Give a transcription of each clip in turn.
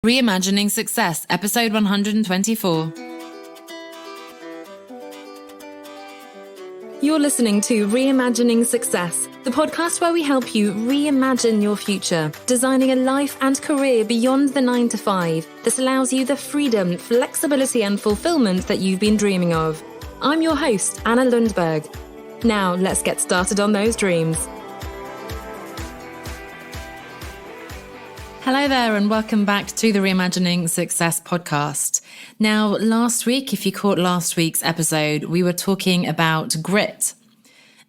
Reimagining Success, episode 124. You're listening to Reimagining Success, the podcast where we help you reimagine your future, designing a life and career beyond the 9 to 5 that allows you the freedom, flexibility, and fulfillment that you've been dreaming of. I'm your host, Anna Lundberg. Now, let's get started on those dreams. Hello there and welcome back to the Reimagining Success podcast. Now, last week, if you caught last week's episode, we were talking about grit.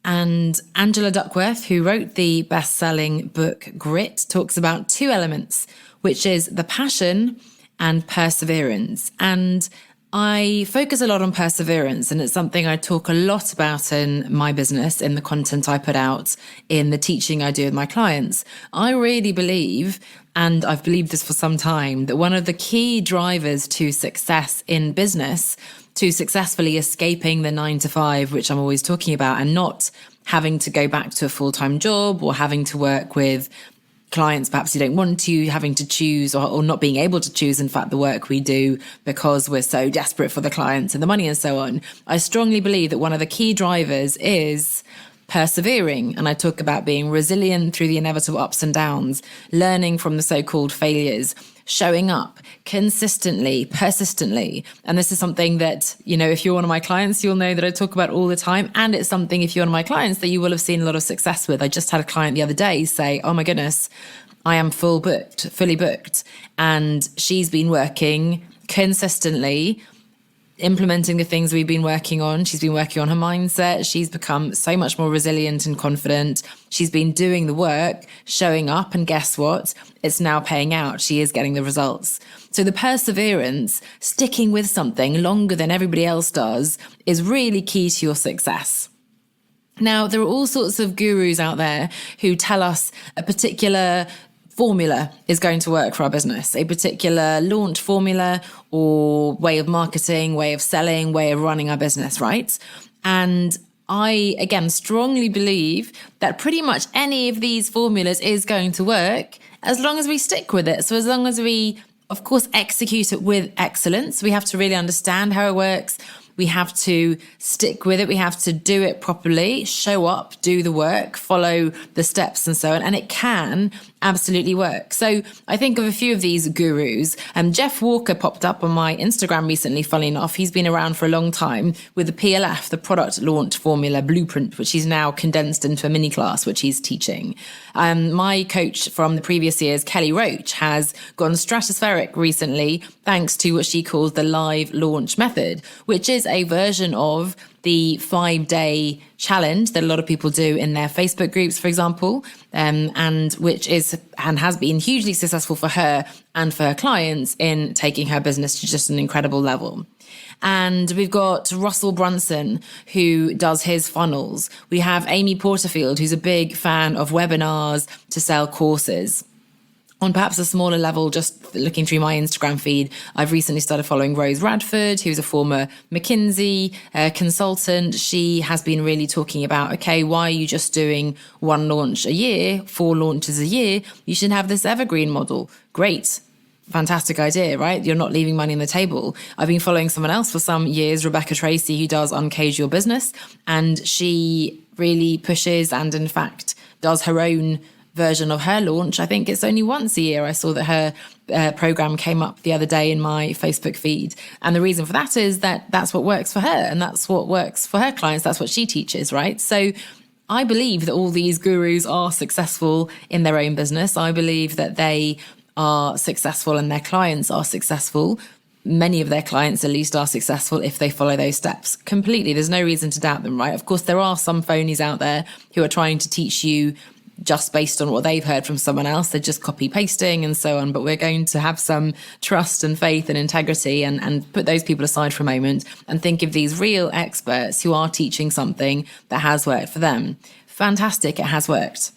And Angela Duckworth, who wrote the best-selling book Grit, talks about two elements, which is the passion and perseverance. And I focus a lot on perseverance, and it's something I talk a lot about in my business, in the content I put out, in the teaching I do with my clients. I really believe, and I've believed this for some time, that one of the key drivers to success in business, to successfully escaping the 9 to 5, which I'm always talking about, and not having to go back to a full-time job or having to work with clients perhaps you don't want to, having to choose or not being able to choose, in fact, the work we do because we're so desperate for the clients and the money and so on. I strongly believe that one of the key drivers is persevering. And I talk about being resilient through the inevitable ups and downs, learning from the so-called failures, showing up consistently, persistently. And this is something that, if you're one of my clients, you'll know that I talk about all the time. And it's something, if you're one of my clients, that you will have seen a lot of success with. I just had a client the other day say, oh my goodness, I am fully booked. And she's been working consistently, implementing the things we've been working on. She's been working on her mindset. She's become so much more resilient and confident. She's been doing the work, showing up, and guess what? It's now paying out. She is getting the results. So the perseverance, sticking with something longer than everybody else does, is really key to your success. Now, there are all sorts of gurus out there who tell us a particular formula is going to work for our business, a particular launch formula or way of marketing, way of selling, way of running our business, right? And I, again, strongly believe that pretty much any of these formulas is going to work as long as we stick with it. So as long as we, of course, execute it with excellence, we have to really understand how it works. We have to stick with it. We have to do it properly, show up, do the work, follow the steps and so on. And it can absolutely work. So I think of a few of these gurus. Jeff Walker popped up on my Instagram recently, funnily enough. He's been around for a long time with the PLF, the Product Launch Formula Blueprint, which he's now condensed into a mini class, which he's teaching. My coach from the previous years, Kelly Roach, has gone stratospheric recently, thanks to what she calls the live launch method, which is a version of the 5-day challenge that a lot of people do in their Facebook groups, for example, and which is and has been hugely successful for her and for her clients in taking her business to just an incredible level. And we've got Russell Brunson, who does his funnels. We have Amy Porterfield, who's a big fan of webinars to sell courses. On perhaps a smaller level, just looking through my Instagram feed, I've recently started following Rose Radford, who's a former McKinsey consultant. She has been really talking about, okay, why are you just doing one launch a year, 4 launches a year? You should have this evergreen model. Great. Fantastic idea, right? You're not leaving money on the table. I've been following someone else for some years, Rebecca Tracy, who does Uncage Your Business, and she really pushes and, in fact, does her own version of her launch. I think it's only once a year. I saw that her program came up the other day in my Facebook feed. And the reason for that is that that's what works for her and that's what works for her clients. That's what she teaches, right? So I believe that all these gurus are successful in their own business. I believe that they are successful and their clients are successful. Many of their clients at least are successful if they follow those steps completely. There's no reason to doubt them, right? Of course, there are some phonies out there who are trying to teach you just based on what they've heard from someone else. They're just copy pasting and so on. But we're going to have some trust and faith and integrity and put those people aside for a moment and think of these real experts who are teaching something that has worked for them. Fantastic, it has worked.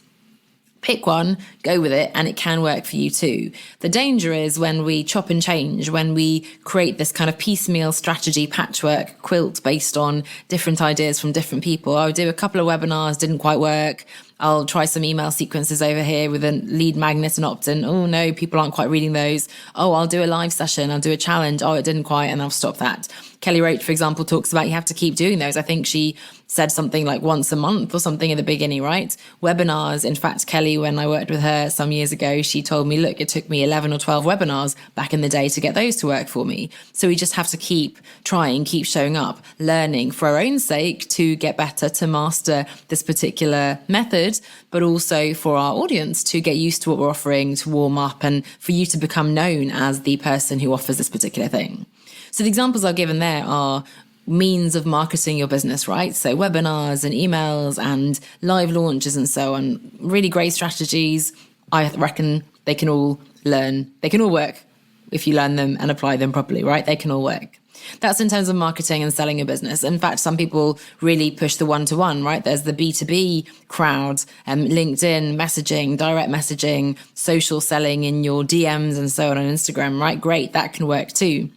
Pick one, go with it, and it can work for you too. The danger is when we chop and change, when we create this kind of piecemeal strategy patchwork quilt based on different ideas from different people. I would do a couple of webinars, didn't quite work. I'll try some email sequences over here with a lead magnet and opt-in. Oh no, people aren't quite reading those. Oh, I'll do a live session. I'll do a challenge. Oh, it didn't quite, and I'll stop that. Kelly Roach, for example, talks about you have to keep doing those. I think she said something like once a month or something in the beginning, right? Webinars. In fact, Kelly, when I worked with her some years ago, she told me, look, it took me 11 or 12 webinars back in the day to get those to work for me. So we just have to keep trying, keep showing up, learning for our own sake to get better, to master this particular method, but also for our audience to get used to what we're offering, to warm up, and for you to become known as the person who offers this particular thing. So the examples I've given there are means of marketing your business, right? So webinars and emails and live launches and so on. Really great strategies. I reckon they can all work if you learn them and apply them properly, right? They can all work. That's in terms of marketing and selling your business. In fact, some people really push the one-to-one, right? There's the B2B crowd, LinkedIn messaging, direct messaging, social selling in your DMs and so on Instagram, right? Great, that can work too.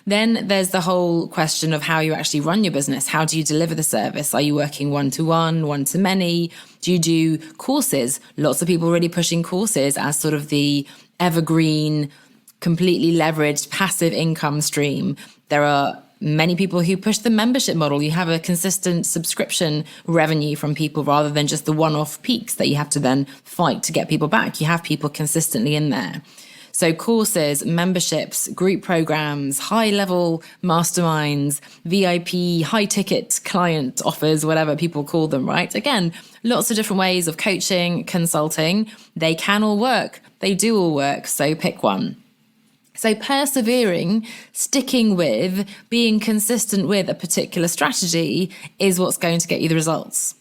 Then there's the whole question of how you actually run your business. How do you deliver the service? Are you working one-to-one, one-to-many? Do you do courses? Lots of people really pushing courses as sort of the evergreen, completely leveraged passive income stream. There are many people who push the membership model. You have a consistent subscription revenue from people rather than just the one-off peaks that you have to then fight to get people back. You have people consistently in there. So courses, memberships, group programs, high-level masterminds, VIP, high-ticket client offers, whatever people call them, right? Again, lots of different ways of coaching, consulting. They can all work. They do all work. So pick one. So persevering, sticking with, being consistent with a particular strategy is what's going to get you the results.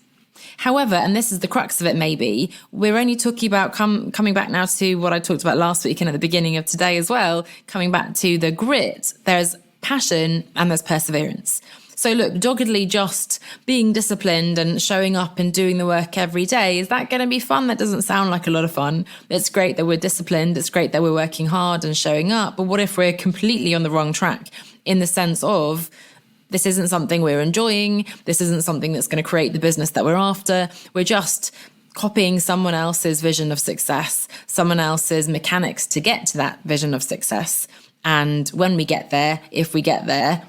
However, and this is the crux of it maybe, we're only talking about coming back now to what I talked about last week and at the beginning of today as well, coming back to the grit. There's passion and there's perseverance. So look, doggedly just being disciplined and showing up and doing the work every day, is that going to be fun? That doesn't sound like a lot of fun. It's great that we're disciplined. It's great that we're working hard and showing up. But what if we're completely on the wrong track in the sense of this isn't something we're enjoying. This isn't something that's going to create the business that we're after. We're just copying someone else's vision of success, someone else's mechanics to get to that vision of success. And when we get there, if we get there,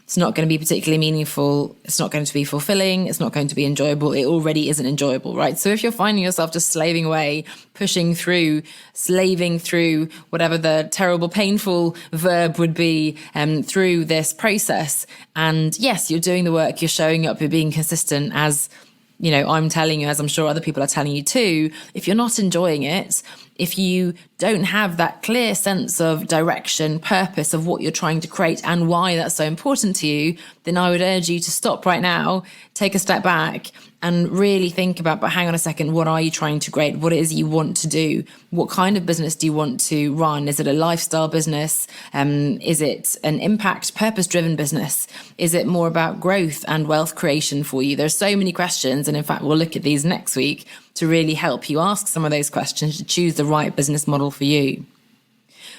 it's not going to be particularly meaningful. It's not going to be fulfilling. It's not going to be enjoyable. It already isn't enjoyable, right? So if you're finding yourself just slaving away, pushing through, slaving through whatever the terrible, painful verb would be through this process, and yes, you're doing the work, you're showing up, you're being consistent, as you know, I'm telling you, as I'm sure other people are telling you too, if you're not enjoying it, if you don't have that clear sense of direction, purpose of what you're trying to create and why that's so important to you, then I would urge you to stop right now, take a step back and really think about, but hang on a second, what are you trying to create? What it is you want to do? What kind of business do you want to run? Is it a lifestyle business? Is it an impact, purpose-driven business? Is it more about growth and wealth creation for you? There's so many questions. And in fact, we'll look at these next week to really help you ask some of those questions to choose the right business model for you.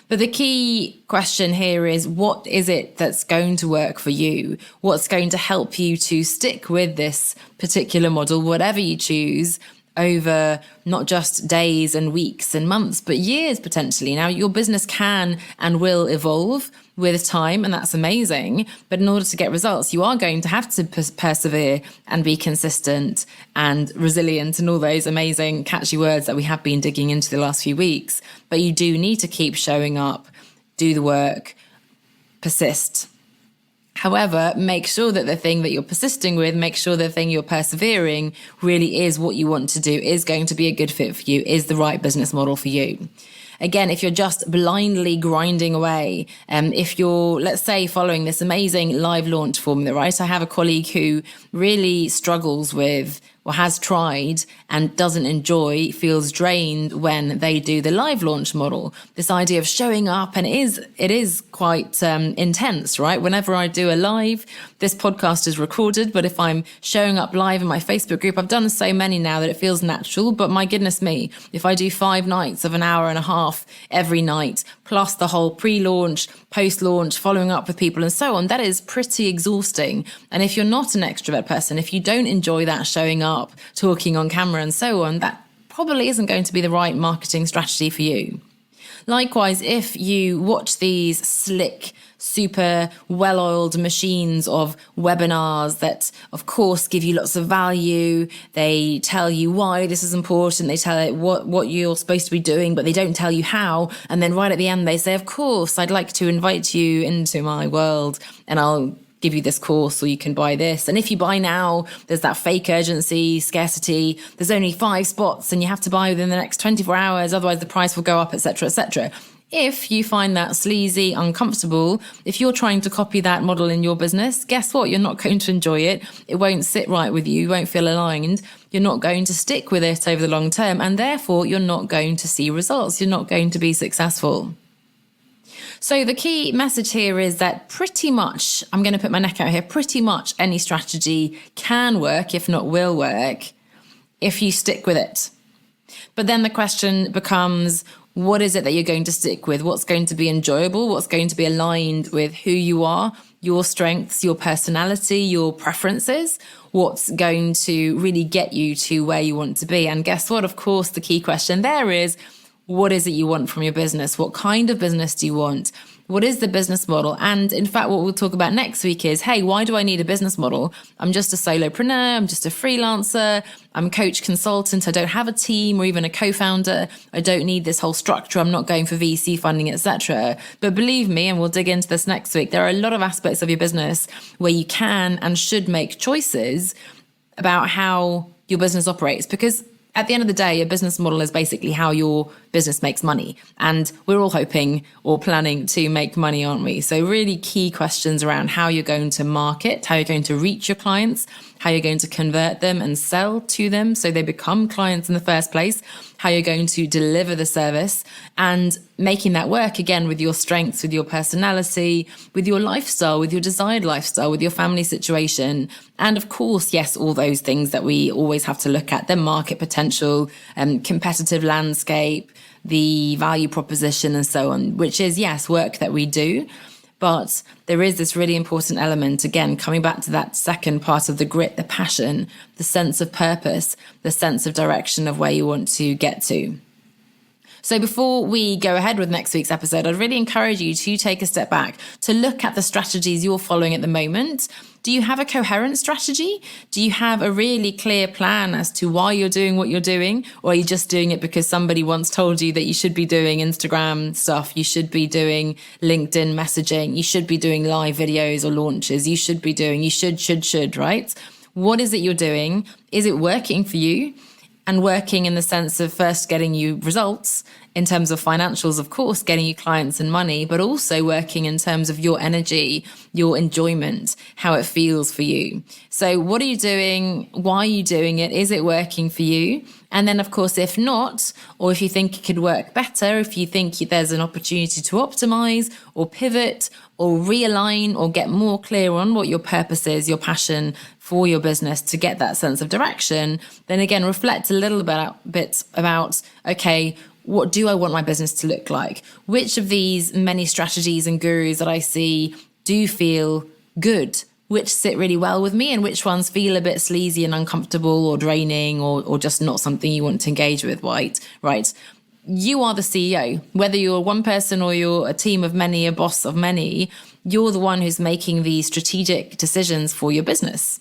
But the key question here is, what is it that's going to work for you? What's going to help you to stick with this particular model, whatever you choose, over not just days and weeks and months, but years potentially. Now, your business can and will evolve with time, and that's amazing. But in order to get results, you are going to have to persevere and be consistent and resilient and all those amazing catchy words that we have been digging into the last few weeks. But you do need to keep showing up, do the work, persist. However, make sure that the thing that you're persisting with, make sure the thing you're persevering really is what you want to do, is going to be a good fit for you, is the right business model for you. Again, if you're just blindly grinding away, if you're, let's say, following this amazing live launch formula, right? I have a colleague who really struggles with, or has tried and doesn't enjoy, feels drained when they do the live launch model. This idea of showing up, and it is quite intense, right? Whenever I do a live, this podcast is recorded, but if I'm showing up live in my Facebook group, I've done so many now that it feels natural, but my goodness me, if I do 5 nights of an hour and a half every night, plus the whole pre-launch, post-launch, following up with people and so on, that is pretty exhausting. And if you're not an extrovert person, if you don't enjoy that showing up, talking on camera and so on, that probably isn't going to be the right marketing strategy for you. Likewise, if you watch these slick, super well-oiled machines of webinars that, of course, give you lots of value, they tell you why this is important, they tell it what you're supposed to be doing, but they don't tell you how. And then right at the end, they say, of course, I'd like to invite you into my world and I'll give you this course or you can buy this. And if you buy now, there's that fake urgency, scarcity. There's only 5 spots and you have to buy within the next 24 hours. Otherwise the price will go up, etc., etc. If you find that sleazy, uncomfortable, if you're trying to copy that model in your business, guess what? You're not going to enjoy it. It won't sit right with you. You won't feel aligned. You're not going to stick with it over the long term. And therefore, you're not going to see results. You're not going to be successful. So the key message here is that pretty much, I'm going to put my neck out here, pretty much any strategy can work, if not will work, if you stick with it. But then the question becomes, what is it that you're going to stick with? What's going to be enjoyable? What's going to be aligned with who you are, your strengths, your personality, your preferences? What's going to really get you to where you want to be? And guess what? Of course, the key question there is, what is it you want from your business? What kind of business do you want? What is the business model? And in fact, what we'll talk about next week is, hey, why do I need a business model? I'm just a solopreneur. I'm just a freelancer. I'm a coach consultant. I don't have a team or even a co-founder. I don't need this whole structure. I'm not going for VC funding, etc. But believe me, and we'll dig into this next week, there are a lot of aspects of your business where you can and should make choices about how your business operates, because at the end of the day, a business model is basically how your business makes money. And we're all hoping or planning to make money, aren't we? So really key questions around how you're going to market, how you're going to reach your clients, how you're going to convert them and sell to them so they become clients in the first place, how you're going to deliver the service, and making that work again with your strengths, with your personality, with your lifestyle, with your desired lifestyle, with your family situation. And of course, yes, all those things that we always have to look at, the market potential, competitive landscape, the value proposition and so on, which is, yes, work that we do. But there is this really important element, again, coming back to that second part of the grit, the passion, the sense of purpose, the sense of direction of where you want to get to. So before we go ahead with next week's episode, I'd really encourage you to take a step back to look at the strategies you're following at the moment. Do you have a coherent strategy? Do you have a really clear plan as to why you're doing what you're doing? Or are you just doing it because somebody once told you that you should be doing Instagram stuff, you should be doing LinkedIn messaging, you should be doing live videos or launches, you should, right? What is it you're doing? Is it working for you? And working in the sense of first getting you results in terms of financials, of course, getting you clients and money, but also working in terms of your energy, your enjoyment, how it feels for you. So what are you doing? Why are you doing it? Is it working for you? And then, of course, if not, or if you think it could work better, if you think there's an opportunity to optimize or pivot or realign or get more clear on what your purpose is, your passion for your business to get that sense of direction, then again, reflect a little bit about, okay, what do I want my business to look like? Which of these many strategies and gurus that I see do feel good? Which sit really well with me and which ones feel a bit sleazy and uncomfortable or draining or just not something you want to engage with, right? You are the CEO. Whether you're one person or you're a team of many, a boss of many, you're the one who's making the strategic decisions for your business.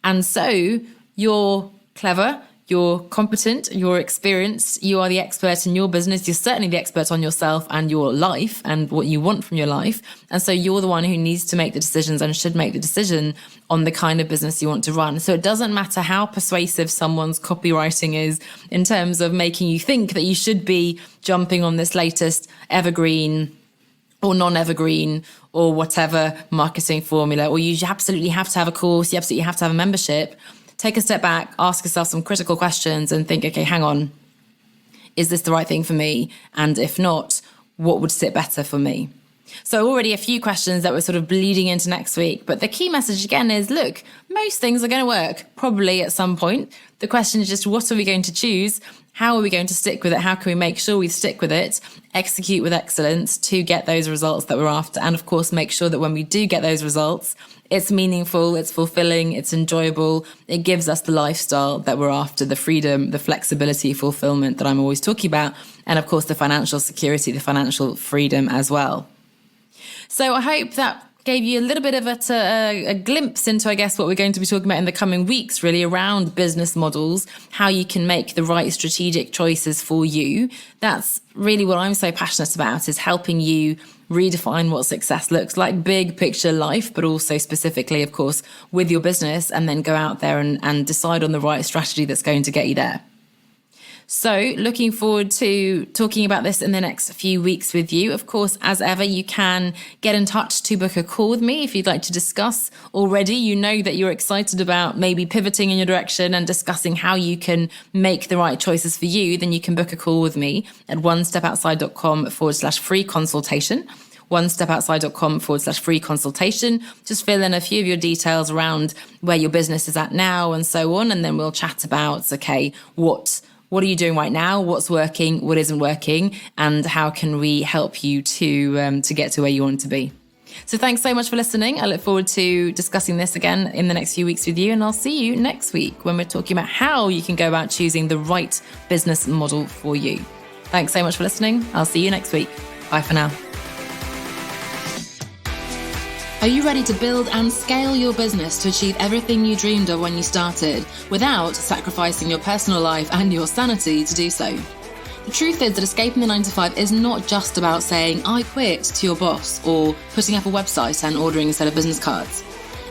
And so you're clever, you're competent, you're experienced, you are the expert in your business, you're certainly the expert on yourself and your life and what you want from your life. And so you're the one who needs to make the decisions and should make the decision on the kind of business you want to run. So it doesn't matter how persuasive someone's copywriting is in terms of making you think that you should be jumping on this latest evergreen or non-evergreen or whatever marketing formula, or you absolutely have to have a course, you absolutely have to have a membership. Take a step back, ask yourself some critical questions and think, okay, hang on, is this the right thing for me? And if not, what would sit better for me? So already a few questions that were sort of bleeding into next week. But the key message again is, look, most things are going to work probably at some point. The question is just, what are we going to choose? How are we going to stick with it? How can we make sure we stick with it, execute with excellence to get those results that we're after? And of course, make sure that when we do get those results, it's meaningful, it's fulfilling, it's enjoyable. It gives us the lifestyle that we're after, the freedom, the flexibility, fulfillment that I'm always talking about. And of course, the financial security, the financial freedom as well. So I hope that gave you a little bit of a glimpse into, I guess, what we're going to be talking about in the coming weeks, really around business models, how you can make the right strategic choices for you. That's really what I'm so passionate about, is helping you redefine what success looks like, big picture life, but also specifically, of course, with your business, and then go out there and decide on the right strategy that's going to get you there. So looking forward to talking about this in the next few weeks with you. Of course, as ever, you can get in touch to book a call with me if you'd like to discuss. Already, you know that you're excited about maybe pivoting in your direction and discussing how you can make the right choices for you. Then you can book a call with me at onestepoutside.com/free consultation. onestepoutside.com/free consultation. Just fill in a few of your details around where your business is at now and so on. And then we'll chat about, okay, what are you doing right now? What's working? What isn't working? And how can we help you to get to where you want to be? So thanks so much for listening. I look forward to discussing this again in the next few weeks with you. And I'll see you next week when we're talking about how you can go about choosing the right business model for you. Thanks so much for listening. I'll see you next week. Bye for now. Are you ready to build and scale your business to achieve everything you dreamed of when you started, without sacrificing your personal life and your sanity to do so? The truth is that escaping the 9-to-5 is not just about saying, I quit to your boss, or putting up a website and ordering a set of business cards.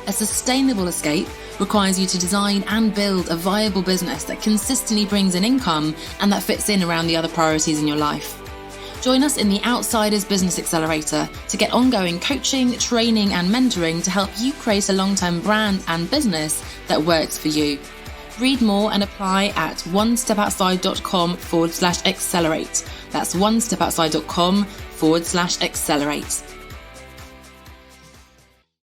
A sustainable escape requires you to design and build a viable business that consistently brings in income and that fits in around the other priorities in your life. Join us in the Outsiders Business Accelerator to get ongoing coaching, training, and mentoring to help you create a long-term brand and business that works for you. Read more and apply at onestepoutside.com/accelerate. That's onestepoutside.com/accelerate.